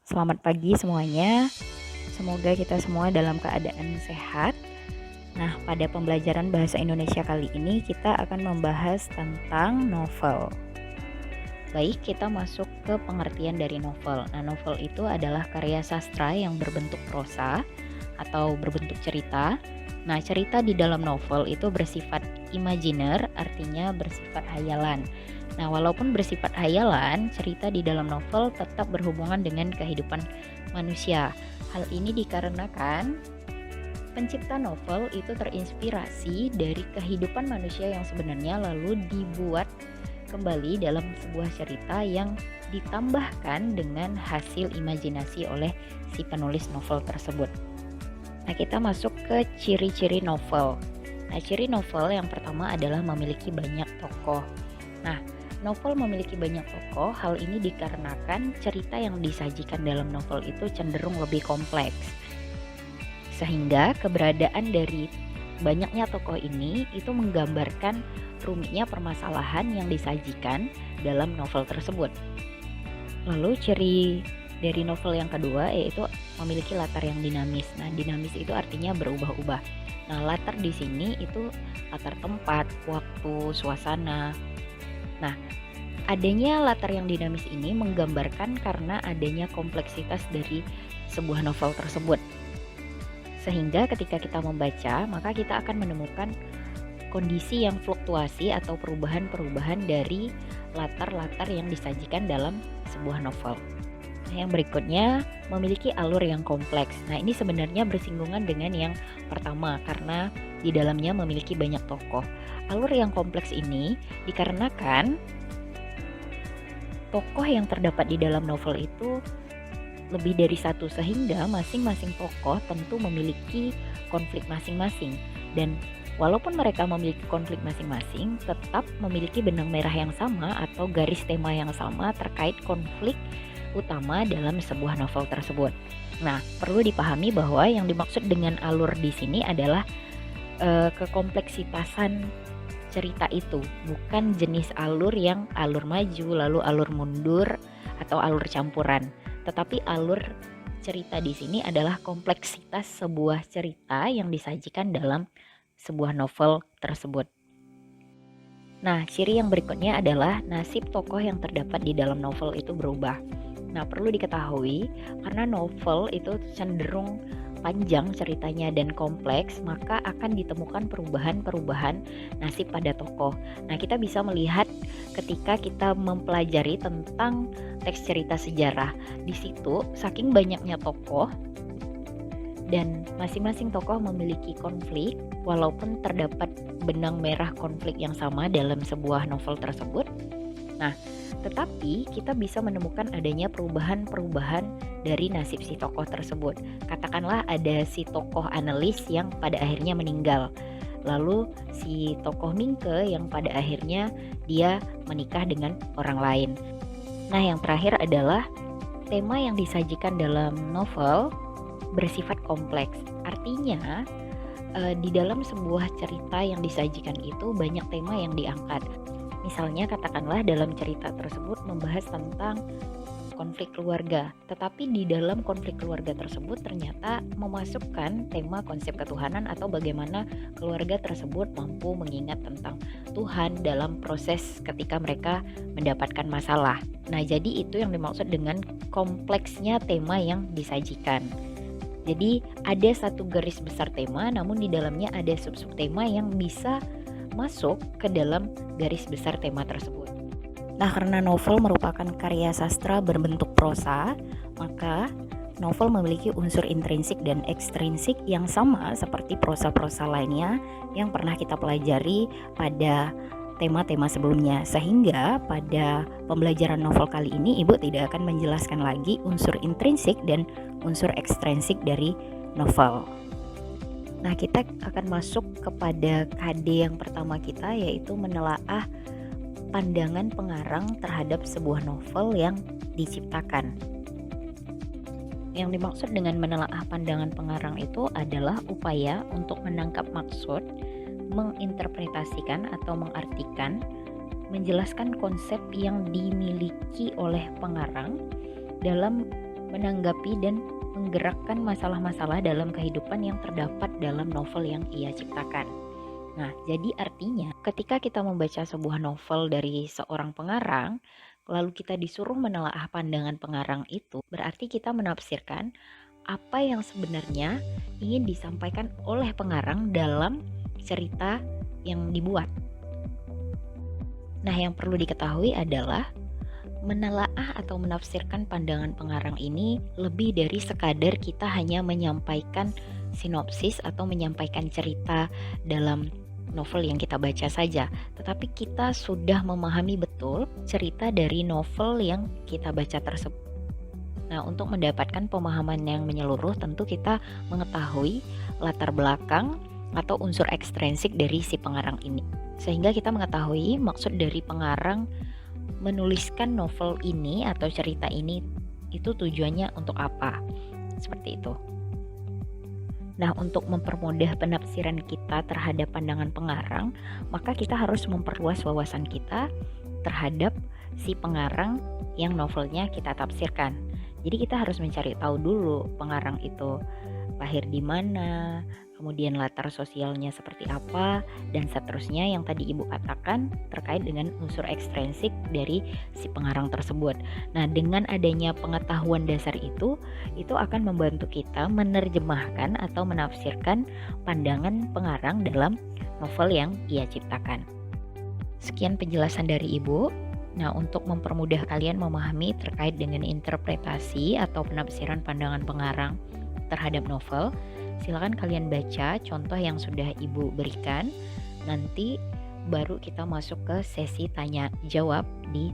Selamat pagi semuanya. Semoga kita semua dalam keadaan sehat. Nah, pada pembelajaran bahasa Indonesia kali ini kita akan membahas tentang novel. Baik, kita masuk ke pengertian dari novel. Nah, novel itu adalah karya sastra yang berbentuk prosa atau berbentuk cerita. Nah, cerita di dalam novel itu bersifat imajiner, artinya bersifat hayalan. Nah, walaupun bersifat hayalan, cerita di dalam novel tetap berhubungan dengan kehidupan manusia. Hal ini dikarenakan pencipta novel itu terinspirasi dari kehidupan manusia yang sebenarnya lalu dibuat kembali dalam sebuah cerita yang ditambahkan dengan hasil imajinasi oleh si penulis novel tersebut. Nah, kita masuk ke ciri-ciri novel. Nah, ciri novel yang pertama adalah memiliki banyak tokoh. Nah, novel memiliki banyak tokoh, hal ini dikarenakan cerita yang disajikan dalam novel itu cenderung lebih kompleks. Sehingga keberadaan dari banyaknya tokoh ini itu menggambarkan rumitnya permasalahan yang disajikan dalam novel tersebut. Lalu ciri dari novel yang kedua yaitu memiliki latar yang dinamis. Nah, dinamis itu artinya berubah-ubah. Nah, latar di sini itu latar tempat, waktu, suasana. Nah, adanya latar yang dinamis ini menggambarkan karena adanya kompleksitas dari sebuah novel tersebut. Sehingga ketika kita membaca, maka kita akan menemukan kondisi yang fluktuasi atau perubahan-perubahan dari latar-latar yang disajikan dalam sebuah novel. Nah, yang berikutnya memiliki alur yang kompleks. Nah, ini sebenarnya bersinggungan dengan yang pertama karena di dalamnya memiliki banyak tokoh. Alur yang kompleks ini dikarenakan tokoh yang terdapat di dalam novel itu lebih dari satu sehingga masing-masing tokoh tentu memiliki konflik masing-masing dan walaupun mereka memiliki konflik masing-masing tetap memiliki benang merah yang sama atau garis tema yang sama terkait konflik utama dalam sebuah novel tersebut. Nah, perlu dipahami bahwa yang dimaksud dengan alur di sini adalah kekompleksitasan cerita itu, bukan jenis alur yang alur maju lalu alur mundur atau alur campuran. Tetapi alur cerita di sini adalah kompleksitas sebuah cerita yang disajikan dalam sebuah novel tersebut. Nah, ciri yang berikutnya adalah nasib tokoh yang terdapat di dalam novel itu berubah. Nah, perlu diketahui karena novel itu cenderung panjang ceritanya dan kompleks, maka akan ditemukan perubahan-perubahan nasib pada tokoh. Nah, kita bisa melihat ketika kita mempelajari tentang teks cerita sejarah. Di situ, saking banyaknya tokoh dan masing-masing tokoh memiliki konflik, walaupun terdapat benang merah konflik yang sama dalam sebuah novel tersebut. Nah, tetapi kita bisa menemukan adanya perubahan-perubahan dari nasib si tokoh tersebut. Katakanlah ada si tokoh analis yang pada akhirnya meninggal. Lalu si tokoh Mingke yang pada akhirnya dia menikah dengan orang lain. Nah, yang terakhir adalah tema yang disajikan dalam novel bersifat kompleks. Artinya di dalam sebuah cerita yang disajikan itu banyak tema yang diangkat. Misalnya katakanlah dalam cerita tersebut membahas tentang konflik keluarga, tetapi di dalam konflik keluarga tersebut ternyata memasukkan tema konsep ketuhanan atau bagaimana keluarga tersebut mampu mengingat tentang Tuhan dalam proses ketika mereka mendapatkan masalah. Nah, jadi itu yang dimaksud dengan kompleksnya tema yang disajikan. Jadi ada satu garis besar tema, namun di dalamnya ada sub-sub tema yang bisa masuk ke dalam garis besar tema tersebut. Nah, karena novel merupakan karya sastra berbentuk prosa, maka novel memiliki unsur intrinsik dan ekstrinsik yang sama seperti prosa-prosa lainnya yang pernah kita pelajari pada tema-tema sebelumnya. Sehingga pada pembelajaran novel kali ini Ibu tidak akan menjelaskan lagi unsur intrinsik dan unsur ekstrinsik dari novel. Nah, kita akan masuk kepada KD yang pertama kita, yaitu menelaah pandangan pengarang terhadap sebuah novel yang diciptakan. Yang dimaksud dengan menelaah pandangan pengarang itu adalah upaya untuk menangkap maksud, menginterpretasikan atau mengartikan, menjelaskan konsep yang dimiliki oleh pengarang dalam menanggapi dan menggerakkan masalah-masalah dalam kehidupan yang terdapat dalam novel yang ia ciptakan. Nah, jadi artinya ketika kita membaca sebuah novel dari seorang pengarang, lalu kita disuruh menelaah pandangan pengarang itu, berarti kita menafsirkan apa yang sebenarnya ingin disampaikan oleh pengarang dalam cerita yang dibuat. Nah, yang perlu diketahui adalah menelaah atau menafsirkan pandangan pengarang ini lebih dari sekadar kita hanya menyampaikan sinopsis atau menyampaikan cerita dalam novel yang kita baca saja, tetapi kita sudah memahami betul cerita dari novel yang kita baca tersebut. Nah, untuk mendapatkan pemahaman yang menyeluruh, tentu kita mengetahui latar belakang atau unsur ekstrinsik dari si pengarang ini, sehingga kita mengetahui maksud dari pengarang menuliskan novel ini atau cerita ini itu tujuannya untuk apa, seperti itu. Nah, untuk mempermudah penafsiran kita terhadap pandangan pengarang, maka kita harus memperluas wawasan kita terhadap si pengarang yang novelnya kita tafsirkan. Jadi kita harus mencari tahu dulu pengarang itu lahir di mana, kemudian latar sosialnya seperti apa, dan seterusnya yang tadi Ibu katakan terkait dengan unsur ekstrinsik dari si pengarang tersebut. Nah, dengan adanya pengetahuan dasar itu akan membantu kita menerjemahkan atau menafsirkan pandangan pengarang dalam novel yang ia ciptakan. Sekian penjelasan dari Ibu. Nah, untuk mempermudah kalian memahami terkait dengan interpretasi atau penafsiran pandangan pengarang terhadap novel, silakan kalian baca contoh yang sudah Ibu berikan. Nanti baru kita masuk ke sesi tanya jawab di